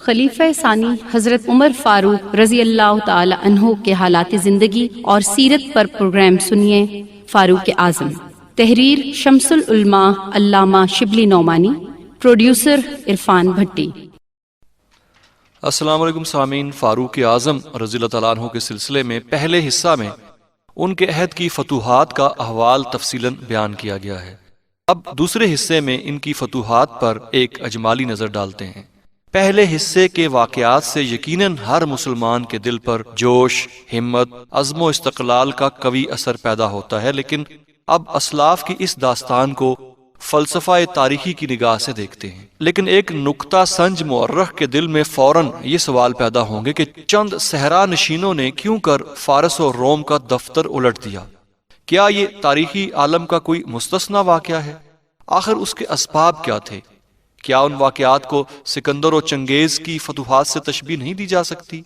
خلیفہ ثانی حضرت عمر فاروق رضی اللہ تعالی عنہ کے حالات زندگی اور سیرت پر پروگرام سنیے۔ فاروق اعظم، تحریر شمس العلماء علامہ شبلی نعمانی، پروڈیوسر عرفان بھٹی۔ السلام علیکم سامعین، فاروق اعظم رضی اللہ تعالیٰ عنہ کے سلسلے میں پہلے حصہ میں ان کے عہد کی فتوحات کا احوال تفصیلاً بیان کیا گیا ہے۔ اب دوسرے حصے میں ان کی فتوحات پر ایک اجمالی نظر ڈالتے ہیں۔ پہلے حصے کے واقعات سے یقیناً ہر مسلمان کے دل پر جوش، ہمت، عزم و استقلال کا قوی اثر پیدا ہوتا ہے، لیکن اب اسلاف کی اس داستان کو فلسفہ تاریخی کی نگاہ سے دیکھتے ہیں۔ لیکن ایک نکتہ سنج مورخ کے دل میں فوراً یہ سوال پیدا ہوں گے کہ چند صحرا نشینوں نے کیوں کر فارس و روم کا دفتر الٹ دیا؟ کیا یہ تاریخی عالم کا کوئی مستثنا واقعہ ہے؟ آخر اس کے اسباب کیا تھے؟ کیا ان واقعات کو سکندر و چنگیز کی فتوحات سے تشبیہ نہیں دی جا سکتی؟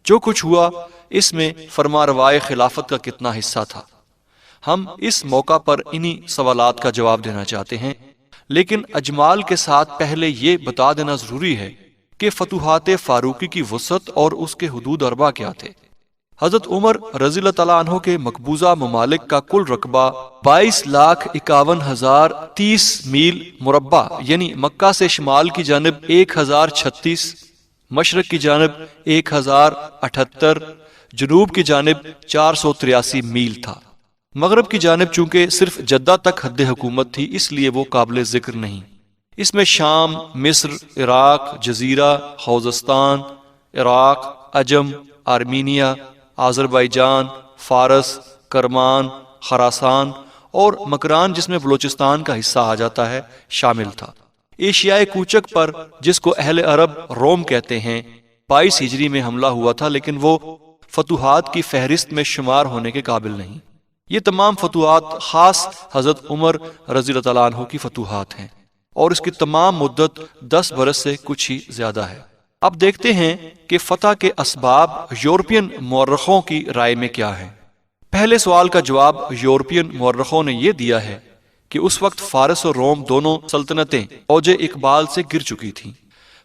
جو کچھ ہوا اس میں فرما روائے خلافت کا کتنا حصہ تھا؟ ہم اس موقع پر انہی سوالات کا جواب دینا چاہتے ہیں، لیکن اجمال کے ساتھ پہلے یہ بتا دینا ضروری ہے کہ فتوحات فاروقی کی وسعت اور اس کے حدود اربع کیا تھے۔ حضرت عمر رضی اللہ تعالیٰ عنہ کے مقبوضہ ممالک کا کل رقبہ 22,51,030 میل مربع، یعنی مکہ سے شمال کی جانب 1036، مشرق کی جانب 1078، جنوب کی جانب 483 میل تھا۔ مغرب کی جانب چونکہ صرف جدہ تک حد حکومت تھی، اس لیے وہ قابل ذکر نہیں۔ اس میں شام، مصر، عراق، جزیرہ، خوزستان، عراق، عجم، آرمینیا، آذربائیجان، فارس، کرمان، خراسان اور مکران جس میں بلوچستان کا حصہ آ جاتا ہے شامل تھا۔ ایشیائے کوچک پر جس کو اہل عرب روم کہتے ہیں 22 ہجری میں حملہ ہوا تھا، لیکن وہ فتوحات کی فہرست میں شمار ہونے کے قابل نہیں۔ یہ تمام فتوحات خاص حضرت عمر رضی اللہ تعالیٰ عنہ کی فتوحات ہیں، اور اس کی تمام مدت 10 برس سے کچھ ہی زیادہ ہے۔ اب دیکھتے ہیں کہ فتح کے اسباب یورپین مورخوں کی رائے میں کیا ہیں۔ پہلے سوال کا جواب یورپین مورخوں نے یہ دیا ہے کہ اس وقت فارس اور روم دونوں سلطنتیں اوج اقبال سے گر چکی تھیں۔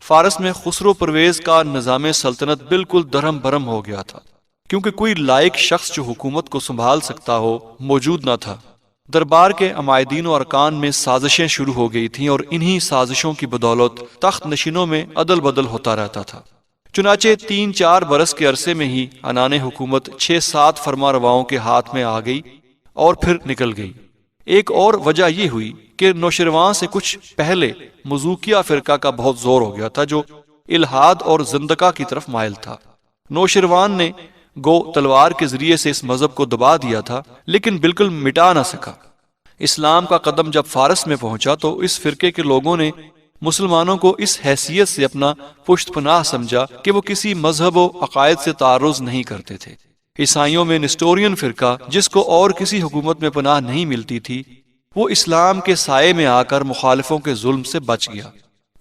فارس میں خسرو پرویز کا نظام سلطنت بالکل درہم برہم ہو گیا تھا، کیونکہ کوئی لائق شخص جو حکومت کو سنبھال سکتا ہو موجود نہ تھا۔ دربار کے عمائدین و ارکان میں سازشیں شروع ہو گئی تھیں، اور انہی سازشوں کی بدولت تخت نشینوں میں عدل بدل ہوتا رہتا تھا۔ چنانچہ 3-4 برس کے عرصے میں ہی عنان حکومت 6-7 فرما رواؤں کے ہاتھ میں آ گئی اور پھر نکل گئی۔ ایک اور وجہ یہ ہوئی کہ نوشیروان سے کچھ پہلے مزوکیہ فرقہ کا بہت زور ہو گیا تھا، جو الحاد اور زندقہ کی طرف مائل تھا۔ نوشیروان نے گو تلوار کے ذریعے سے اس مذہب کو دبا دیا تھا، لیکن بالکل مٹا نہ سکا۔ اسلام کا قدم جب فارس میں پہنچا تو اس فرقے کے لوگوں نے مسلمانوں کو اس حیثیت سے اپنا پشت پناہ سمجھا کہ وہ کسی مذہب و عقائد سے تعرض نہیں کرتے تھے۔ عیسائیوں میں نسٹورین فرقہ جس کو اور کسی حکومت میں پناہ نہیں ملتی تھی، وہ اسلام کے سائے میں آ کر مخالفوں کے ظلم سے بچ گیا۔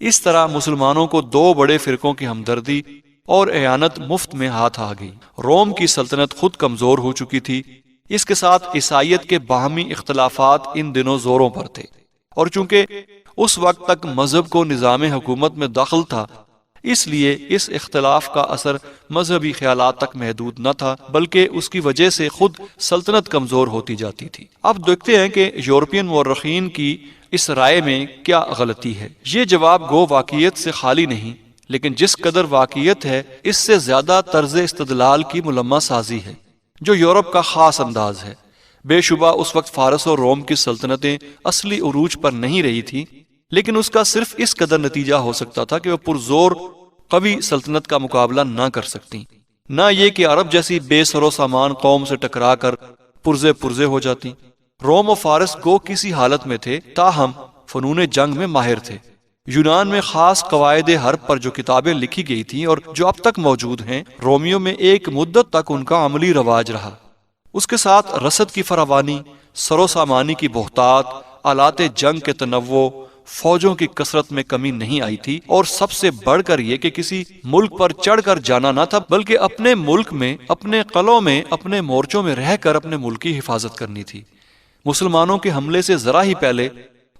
اس طرح مسلمانوں کو 2 بڑے فرقوں کی ہمدردی اور اعانت مفت میں ہاتھ آ گئی۔ روم کی سلطنت خود کمزور ہو چکی تھی، اس کے ساتھ عیسائیت کے باہمی اختلافات ان دنوں زوروں پر تھے، اور چونکہ اس وقت تک مذہب کو نظام حکومت میں داخل تھا، اس لیے اس اختلاف کا اثر مذہبی خیالات تک محدود نہ تھا، بلکہ اس کی وجہ سے خود سلطنت کمزور ہوتی جاتی تھی۔ اب دیکھتے ہیں کہ یورپین مورخین کی اس رائے میں کیا غلطی ہے۔ یہ جواب گو واقعیت سے خالی نہیں، لیکن جس قدر واقعیت ہے اس سے زیادہ طرز استدلال کی ملمہ سازی ہے، جو یورپ کا خاص انداز ہے۔ بے شبہ اس وقت فارس اور روم کی سلطنتیں اصلی عروج پر نہیں رہی تھی، لیکن اس کا صرف اس قدر نتیجہ ہو سکتا تھا کہ وہ پرزور قوی سلطنت کا مقابلہ نہ کر سکتی، نہ یہ کہ عرب جیسی بے سر و سامان قوم سے ٹکرا کر پرزے ہو جاتی۔ روم و فارس گو کسی حالت میں تھے، تاہم فنون جنگ میں ماہر تھے۔ یونان میں خاص قواعد حرب پر جو کتابیں لکھی گئی تھیں اور جو اب تک موجود ہیں، رومیوں میں ایک مدت تک ان کا عملی رواج رہا۔ اس کے ساتھ رسد کی فراوانی، سر و سامانی کی بہتات، آلات جنگ کے تنوع، فوجوں کی کثرت میں کمی نہیں آئی تھی، اور سب سے بڑھ کر یہ کہ کسی ملک پر چڑھ کر جانا نہ تھا، بلکہ اپنے ملک میں، اپنے قلعوں میں، اپنے مورچوں میں رہ کر اپنے ملک کی حفاظت کرنی تھی۔ مسلمانوں کے حملے سے ذرا ہی پہلے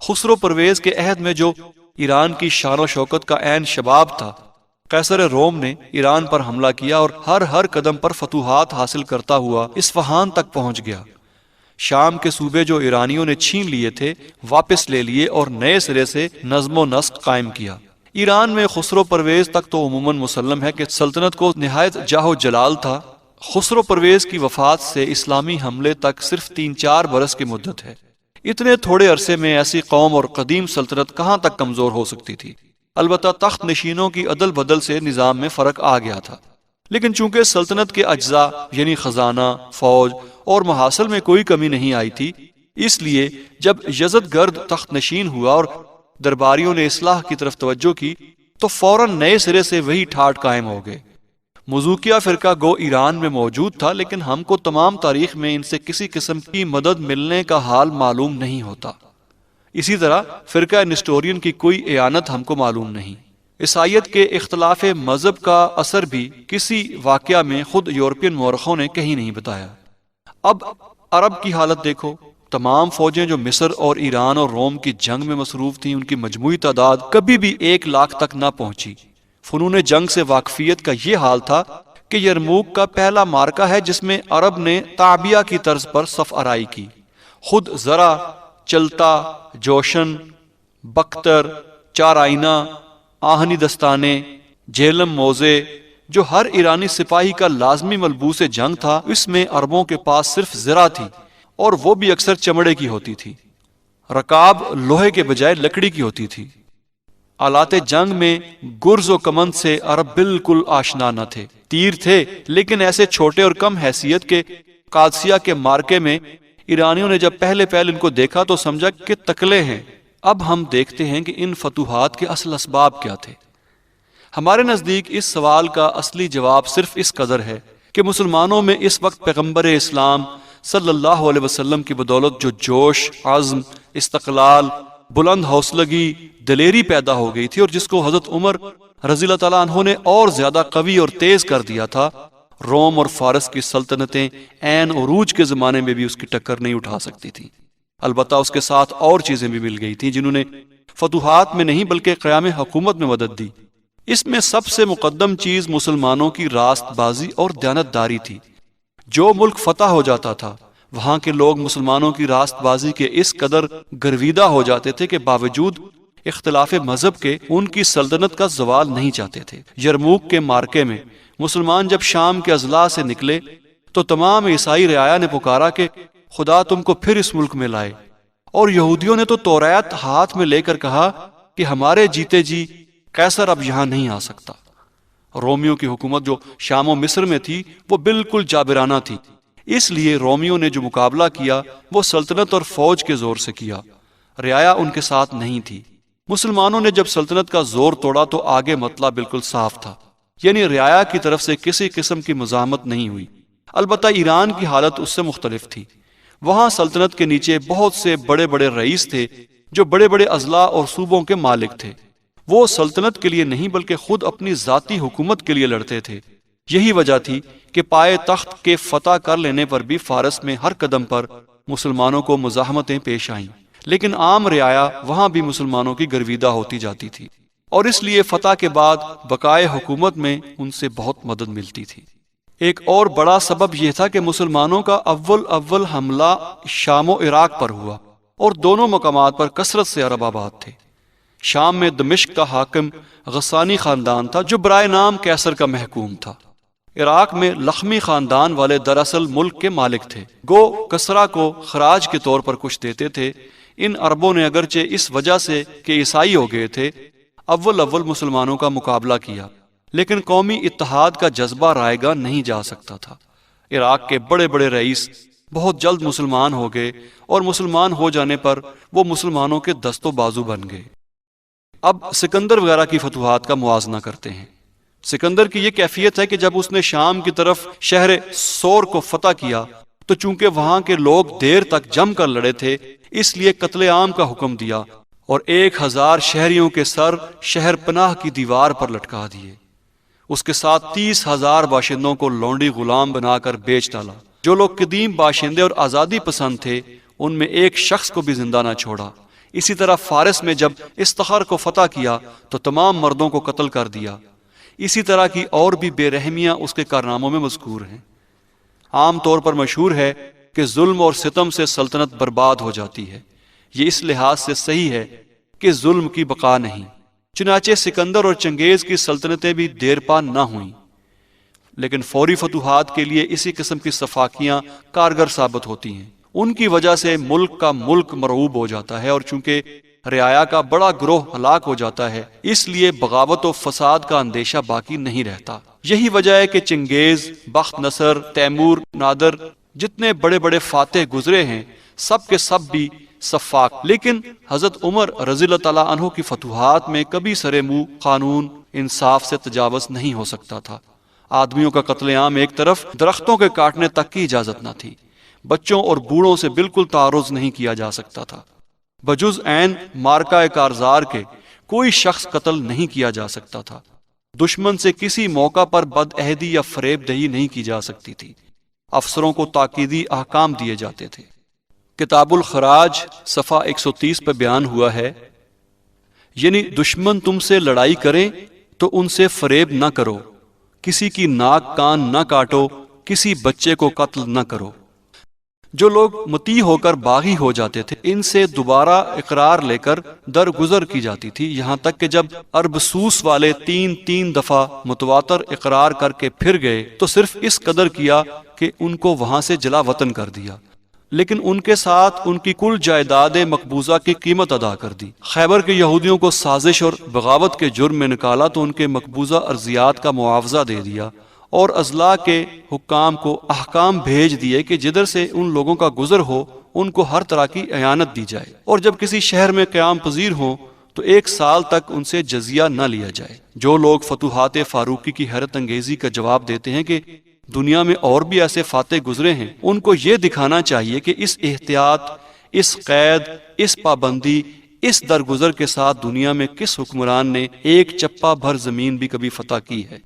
خسرو پرویز کے عہد میں جو ایران کی شان و شوکت کا عین شباب تھا، قیصر روم نے ایران پر حملہ کیا اور ہر قدم پر فتوحات حاصل کرتا ہوا اصفہان تک پہنچ گیا۔ شام کے صوبے جو ایرانیوں نے چھین لیے تھے واپس لے لیے اور نئے سرے سے نظم و نسق قائم کیا۔ ایران میں خسرو پرویز تک تو عموماً مسلم ہے کہ سلطنت کو نہایت جاہ و جلال تھا۔ خسرو پرویز کی وفات سے اسلامی حملے تک صرف 3-4 برس کی مدت ہے۔ اتنے تھوڑے عرصے میں ایسی قوم اور قدیم سلطنت کہاں تک کمزور ہو سکتی تھی؟ البتہ تخت نشینوں کی عدل بدل سے نظام میں فرق آ گیا تھا، لیکن چونکہ سلطنت کے اجزاء یعنی خزانہ، فوج اور محاصل میں کوئی کمی نہیں آئی تھی، اس لیے جب یزد گرد تخت نشین ہوا اور درباریوں نے اصلاح کی طرف توجہ کی تو فوراً نئے سرے سے وہی ٹھاٹ قائم ہو گئے۔ مزوکیہ فرقہ گو ایران میں موجود تھا، لیکن ہم کو تمام تاریخ میں ان سے کسی قسم کی مدد ملنے کا حال معلوم نہیں ہوتا۔ اسی طرح فرقہ نسٹورین کی کوئی اعانت ہم کو معلوم نہیں۔ عیسائیت کے اختلاف مذہب کا اثر بھی کسی واقعہ میں خود یورپین مورخوں نے کہیں نہیں بتایا۔ اب عرب کی حالت دیکھو، تمام فوجیں جو مصر اور ایران اور روم کی جنگ میں مصروف تھیں ان کی مجموعی تعداد کبھی بھی 1 لاکھ تک نہ پہنچی۔ فنون جنگ سے واقفیت کا یہ حال تھا کہ یرموک کا پہلا معرکہ ہے جس میں عرب نے تعبیہ کی طرز پر صف آرائی کی۔ خود زرہ، چلتا، جوشن، بختر، چار آئینہ، آہنی دستانے، جیلم موزے جو ہر ایرانی سپاہی کا لازمی ملبوس جنگ تھا، اس میں عربوں کے پاس صرف زرہ تھی اور وہ بھی اکثر چمڑے کی ہوتی تھی۔ رکاب لوہے کے بجائے لکڑی کی ہوتی تھی۔ آلات جنگ میں گرز و کمند سے عرب بالکل آشنا نہ تھے۔ تیر تھے لیکن ایسے چھوٹے اور کم حیثیت کے قادسیہ کے مارکے میں ایرانیوں نے جب پہلے ان کو دیکھا تو سمجھا کہ تکلے ہیں۔ اب ہم دیکھتے ہیں کہ ان فتوحات کے اصل اسباب کیا تھے۔ ہمارے نزدیک اس سوال کا اصلی جواب صرف اس قدر ہے کہ مسلمانوں میں اس وقت پیغمبر اسلام صلی اللہ علیہ وسلم کی بدولت جو جوش، عزم، استقلال، بلند حوصلگی، دلیری پیدا ہو گئی تھی اور جس کو حضرت عمر رضی اللہ تعالیٰ عنہ نے اور زیادہ قوی اور تیز کر دیا تھا، روم اور فارس کی سلطنتیں عین عروج کے زمانے میں بھی اس کی ٹکر نہیں اٹھا سکتی تھیں۔ البتہ اس کے ساتھ اور چیزیں بھی مل گئی تھیں جنہوں نے فتوحات میں نہیں بلکہ قیام حکومت میں مدد دی۔ اس میں سب سے مقدم چیز مسلمانوں کی راست بازی اور دیانتداری تھی۔ جو ملک فتح ہو جاتا تھا وہاں کے لوگ مسلمانوں کی راست بازی کے اس قدر گرویدہ ہو جاتے تھے کہ باوجود اختلاف مذہب کے ان کی سلطنت کا زوال نہیں چاہتے تھے۔ یرموک کے مارکے میں مسلمان جب شام کے اضلاع سے نکلے تو تمام عیسائی رعایا نے پکارا کہ خدا تم کو پھر اس ملک میں لائے، اور یہودیوں نے تو توریت ہاتھ میں لے کر کہا کہ ہمارے جیتے جی قیصر اب یہاں نہیں آ سکتا۔ رومیوں کی حکومت جو شام و مصر میں تھی وہ بالکل جابرانہ تھی، اس لیے رومیوں نے جو مقابلہ کیا وہ سلطنت اور فوج کے زور سے کیا، رعایا ان کے ساتھ نہیں تھی۔ مسلمانوں نے جب سلطنت کا زور توڑا تو آگے مطلع بالکل صاف تھا، یعنی رعایا کی طرف سے کسی قسم کی مزاحمت نہیں ہوئی۔ البتہ ایران کی حالت اس سے مختلف تھی۔ وہاں سلطنت کے نیچے بہت سے بڑے بڑے رئیس تھے جو بڑے بڑے اضلاع اور صوبوں کے مالک تھے۔ وہ سلطنت کے لیے نہیں بلکہ خود اپنی ذاتی حکومت کے لیے لڑتے تھے۔ یہی وجہ تھی کہ پائے تخت کے فتح کر لینے پر بھی فارس میں ہر قدم پر مسلمانوں کو مزاحمتیں پیش آئیں، لیکن عام رعایا وہاں بھی مسلمانوں کی گرویدہ ہوتی جاتی تھی، اور اس لیے فتح کے بعد بقائے حکومت میں ان سے بہت مدد ملتی تھی۔ ایک اور بڑا سبب یہ تھا کہ مسلمانوں کا اول حملہ شام و عراق پر ہوا اور دونوں مقامات پر کثرت سے عرب آباد تھے۔ شام میں دمشق کا حاکم غسانی خاندان تھا جو برائے نام قیصر کا محکوم تھا۔ عراق میں لخمی خاندان والے دراصل ملک کے مالک تھے، گو کسرا کو خراج کے طور پر کچھ دیتے تھے۔ ان عربوں نے اگرچہ اس وجہ سے کہ عیسائی ہو گئے تھے اول مسلمانوں کا مقابلہ کیا، لیکن قومی اتحاد کا جذبہ رائے گاہ نہیں جا سکتا تھا۔ عراق کے بڑے بڑے رئیس بہت جلد مسلمان ہو گئے اور مسلمان ہو جانے پر وہ مسلمانوں کے دست و بازو بن گئے۔ اب سکندر وغیرہ کی فتوحات کا موازنہ کرتے ہیں۔ سکندر کی یہ کیفیت ہے کہ جب اس نے شام کی طرف شہر سور کو فتح کیا تو چونکہ وہاں کے لوگ دیر تک جم کر لڑے تھے اس لیے قتل عام کا حکم دیا اور 1000 شہریوں کے سر شہر پناہ کی دیوار پر لٹکا دیے۔ اس کے ساتھ 30,000 باشندوں کو لونڈی غلام بنا کر بیچ ڈالا۔ جو لوگ قدیم باشندے اور آزادی پسند تھے ان میں ایک شخص کو بھی زندہ نہ چھوڑا۔ اسی طرح فارس میں جب استخر کو فتح کیا تو تمام مردوں کو قتل کر دیا۔ اسی طرح کی اور بھی بے رحمیاں اس کے کارناموں میں مذکور ہیں۔ عام طور پر مشہور ہے کہ ظلم اور ستم سے سلطنت برباد ہو جاتی ہے۔ یہ اس لحاظ سے صحیح ہے کہ ظلم کی بقا نہیں، چنانچہ سکندر اور چنگیز کی سلطنتیں بھی دیر پا نہ ہوئیں، لیکن فوری فتوحات کے لیے اسی قسم کی صفاقیاں کارگر ثابت ہوتی ہیں۔ ان کی وجہ سے ملک کا ملک مرعوب ہو جاتا ہے، اور چونکہ رعایا کا بڑا گروہ ہلاک ہو جاتا ہے، اس لیے بغاوت و فساد کا اندیشہ باقی نہیں رہتا۔ یہی وجہ ہے کہ چنگیز، بخت نصر، تیمور، نادر، جتنے بڑے بڑے فاتح گزرے ہیں، سب کے سب بھی صفاق، لیکن حضرت عمر رضی اللہ تعالیٰ عنہ کی فتوحات میں کبھی سرے منہ قانون انصاف سے تجاوز نہیں ہو سکتا تھا۔ آدمیوں کا قتل عام ایک طرف، درختوں کے کاٹنے تک کی اجازت نہ تھی، بچوں اور بوڑھوں سے بالکل تعرض نہیں کیا جا سکتا تھا، بجز عین مارکہ کارزار کے کوئی شخص قتل نہیں کیا جا سکتا تھا، دشمن سے کسی موقع پر بد عہدی یا فریب دہی نہیں کی جا سکتی تھی، افسروں کو تاکیدی احکام دیے جاتے تھے۔ کتاب الخراج صفحہ 130 پہ بیان ہوا ہے، یعنی دشمن تم سے لڑائی کریں تو ان سے فریب نہ کرو، کسی کی ناک کان نہ کاٹو، کسی بچے کو قتل نہ کرو۔ جو لوگ مطیع ہو کر باغی ہو جاتے تھے، ان سے دوبارہ اقرار لے کر درگزر کی جاتی تھی، یہاں تک کہ جب اربسوس والے تین دفعہ متواتر اقرار کر کے پھر گئے تو صرف اس قدر کیا کہ ان کو وہاں سے جلا وطن کر دیا، لیکن ان کے ساتھ ان کی کل جائیداد مقبوضہ کی قیمت ادا کر دی۔ خیبر کے یہودیوں کو سازش اور بغاوت کے جرم میں نکالا تو ان کے مقبوضہ ارضیات کا معاوضہ دے دیا، اور اضلاع کے حکام کو احکام بھیج دیے کہ جدھر سے ان لوگوں کا گزر ہو ان کو ہر طرح کی اعانت دی جائے، اور جب کسی شہر میں قیام پذیر ہوں تو 1 سال تک ان سے جزیہ نہ لیا جائے۔ جو لوگ فتوحات فاروقی کی حیرت انگیزی کا جواب دیتے ہیں کہ دنیا میں اور بھی ایسے فاتح گزرے ہیں، ان کو یہ دکھانا چاہیے کہ اس احتیاط، اس قید، اس پابندی، اس درگزر کے ساتھ دنیا میں کس حکمران نے ایک چپا بھر زمین بھی کبھی فتح کی ہے۔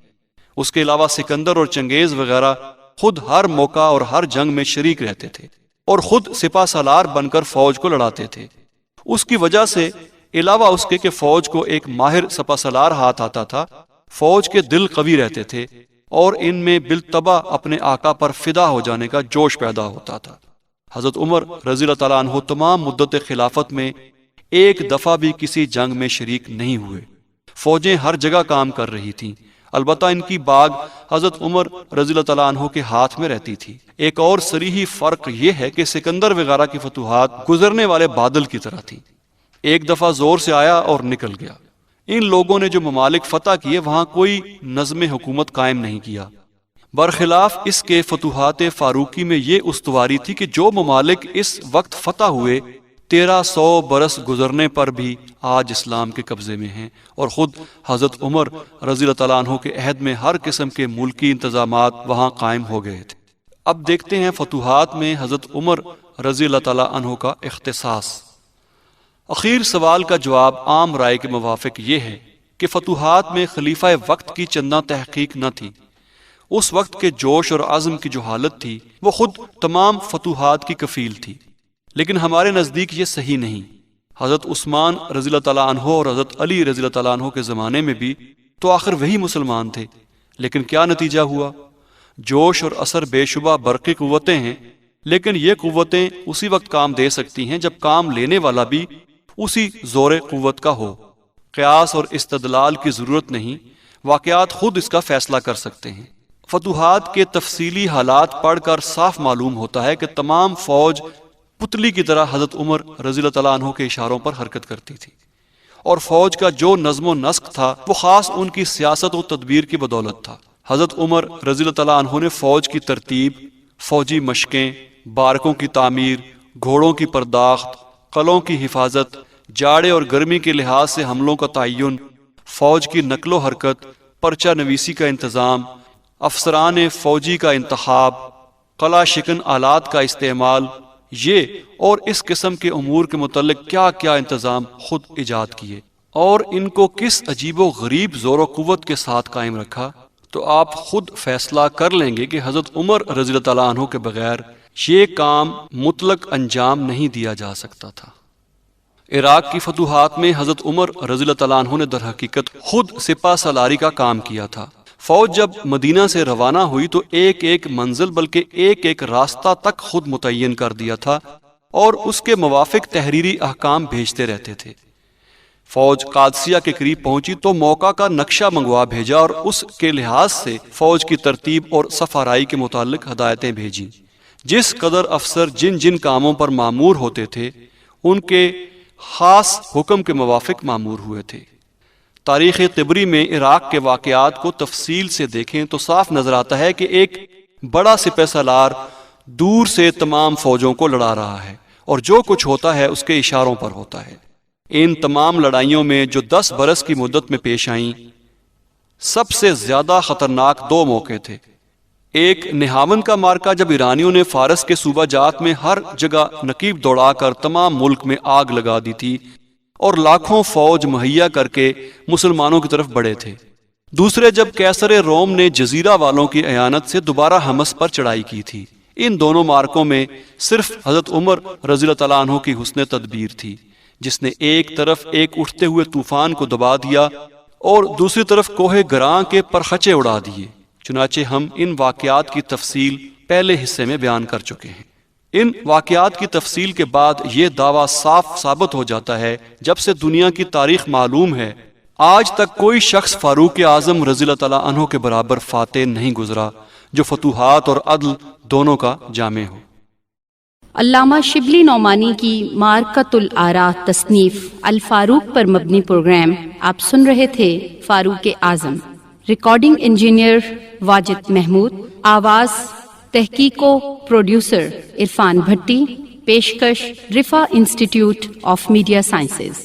اس کے علاوہ سکندر اور چنگیز وغیرہ خود ہر موقع اور ہر جنگ میں شریک رہتے تھے اور خود سپہ سالار بن کر فوج کو لڑاتے تھے۔ اس کی وجہ سے علاوہ اس کے کہ فوج کو ایک ماہر سپہ سالار ہاتھ آتا تھا، فوج کے دل قوی رہتے تھے اور ان میں بالطبع اپنے آقا پر فدا ہو جانے کا جوش پیدا ہوتا تھا۔ حضرت عمر رضی اللہ تعالیٰ عنہ تمام مدت خلافت میں ایک دفعہ بھی کسی جنگ میں شریک نہیں ہوئے۔ فوجیں ہر جگہ کام کر رہی تھیں، البتہ ان کی باغ حضرت عمر رضی اللہ تعالیٰ عنہ کے ہاتھ میں رہتی تھی۔ ایک اور صریحی فرق یہ ہے کہ سکندر وغیرہ کی فتوحات گزرنے والے بادل کی طرح تھی، ایک دفعہ زور سے آیا اور نکل گیا۔ ان لوگوں نے جو ممالک فتح کیے وہاں کوئی نظم حکومت قائم نہیں کیا، برخلاف اس کے فتوحات فاروقی میں یہ استواری تھی کہ جو ممالک اس وقت فتح ہوئے 1300 برس گزرنے پر بھی آج اسلام کے قبضے میں ہیں، اور خود حضرت عمر رضی اللہ تعالیٰ عنہ کے عہد میں ہر قسم کے ملکی انتظامات وہاں قائم ہو گئے تھے۔ اب دیکھتے ہیں فتوحات میں حضرت عمر رضی اللہ تعالیٰ عنہ کا اختصاص۔ اخیر سوال کا جواب عام رائے کے موافق یہ ہے کہ فتوحات میں خلیفہ وقت کی چندہ تحقیق نہ تھی۔ اس وقت کے جوش اور عزم کی جو حالت تھی وہ خود تمام فتوحات کی کفیل تھی، لیکن ہمارے نزدیک یہ صحیح نہیں۔ حضرت عثمان رضی اللہ تعالیٰ عنہ اور حضرت علی رضی اللہ تعالیٰ عنہ کے زمانے میں بھی تو آخر وہی مسلمان تھے، لیکن کیا نتیجہ ہوا؟ جوش اور اثر بے شبہ برقی قوتیں ہیں، لیکن یہ قوتیں اسی وقت کام دے سکتی ہیں جب کام لینے والا بھی اسی زور قوت کا ہو۔ قیاس اور استدلال کی ضرورت نہیں، واقعات خود اس کا فیصلہ کر سکتے ہیں۔ فتوحات کے تفصیلی حالات پڑھ کر صاف معلوم ہوتا ہے کہ تمام فوج پتلی کی طرح حضرت عمر رضی اللہ تعالیٰ عنہ کے اشاروں پر حرکت کرتی تھی، اور فوج کا جو نظم و نسق تھا وہ خاص ان کی سیاست و تدبیر کی بدولت تھا۔ حضرت عمر رضی اللہ تعالیٰ عنہ نے فوج کی ترتیب، فوجی مشقیں، بارکوں کی تعمیر، گھوڑوں کی پرداخت، قلعوں کی حفاظت، جاڑے اور گرمی کے لحاظ سے حملوں کا تعین، فوج کی نقل و حرکت، پرچہ نویسی کا انتظام، افسران فوجی کا انتخاب، قلعہ شکن آلات کا استعمال، یہ اور اس قسم کے امور کے متعلق کیا کیا انتظام خود ایجاد کیے، اور ان کو کس عجیب و غریب زور و قوت کے ساتھ قائم رکھا، تو آپ خود فیصلہ کر لیں گے کہ حضرت عمر رضی اللہ تعالیٰ عنہ کے بغیر یہ کام مطلق انجام نہیں دیا جا سکتا تھا۔ عراق کی فتوحات میں حضرت عمر رضی اللہ تعالیٰ عنہ نے در حقیقت خود سپہ سالاری کا کام کیا تھا۔ فوج جب مدینہ سے روانہ ہوئی تو ایک ایک منزل بلکہ ایک ایک راستہ تک خود متعین کر دیا تھا اور اس کے موافق تحریری احکام بھیجتے رہتے تھے۔ فوج قادسیہ کے قریب پہنچی تو موقع کا نقشہ منگوا بھیجا اور اس کے لحاظ سے فوج کی ترتیب اور صفارائی کے متعلق ہدایتیں بھیجیں۔ جس قدر افسر جن جن کاموں پر مامور ہوتے تھے ان کے خاص حکم کے موافق مامور ہوئے تھے۔ تاریخ طبری میں عراق کے واقعات کو تفصیل سے دیکھیں تو صاف نظر آتا ہے کہ ایک بڑا سپہ سالار دور سے تمام فوجوں کو لڑا رہا ہے اور جو کچھ ہوتا ہے اس کے اشاروں پر ہوتا ہے۔ ان تمام لڑائیوں میں جو 10 برس کی مدت میں پیش آئیں، سب سے زیادہ خطرناک 2 موقع تھے۔ ایک نہاون کا مارکا جب ایرانیوں نے فارس کے صوبہ جات میں ہر جگہ نقیب دوڑا کر تمام ملک میں آگ لگا دی تھی اور لاکھوں فوج مہیا کر کے مسلمانوں کی طرف بڑھے تھے۔ دوسرے جب قیصر روم نے جزیرہ والوں کی اعانت سے دوبارہ حمص پر چڑھائی کی تھی۔ ان دونوں مارکوں میں صرف حضرت عمر رضی اللہ تعالیٰ عنہ کی حسن تدبیر تھی، جس نے ایک طرف ایک اٹھتے ہوئے طوفان کو دبا دیا اور دوسری طرف کوہ گراں کے پرخچے اڑا دیے۔ چنانچہ ہم ان واقعات کی تفصیل پہلے حصے میں بیان کر چکے ہیں۔ ان واقعات کی تفصیل کے بعد یہ دعویٰ صاف ثابت ہو جاتا ہے جب سے دنیا کی تاریخ معلوم ہے آج تک کوئی شخص فاروق اعظم رضی اللہ تعالیٰ عنہ کے برابر فاتح نہیں گزرا جو فتوحات اور عدل دونوں کا جامع ہو۔ علامہ شبلی نعمانی کی مارکۃ الآراء تصنیف الفاروق پر مبنی پروگرام آپ سن رہے تھے۔ فاروق اعظم، ریکارڈنگ انجینئر واجد محمود، آواز تحقیق و پروڈیوسر عرفان بھٹی، پیشکش رفا انسٹیٹیوٹ آف میڈیا سائنسز۔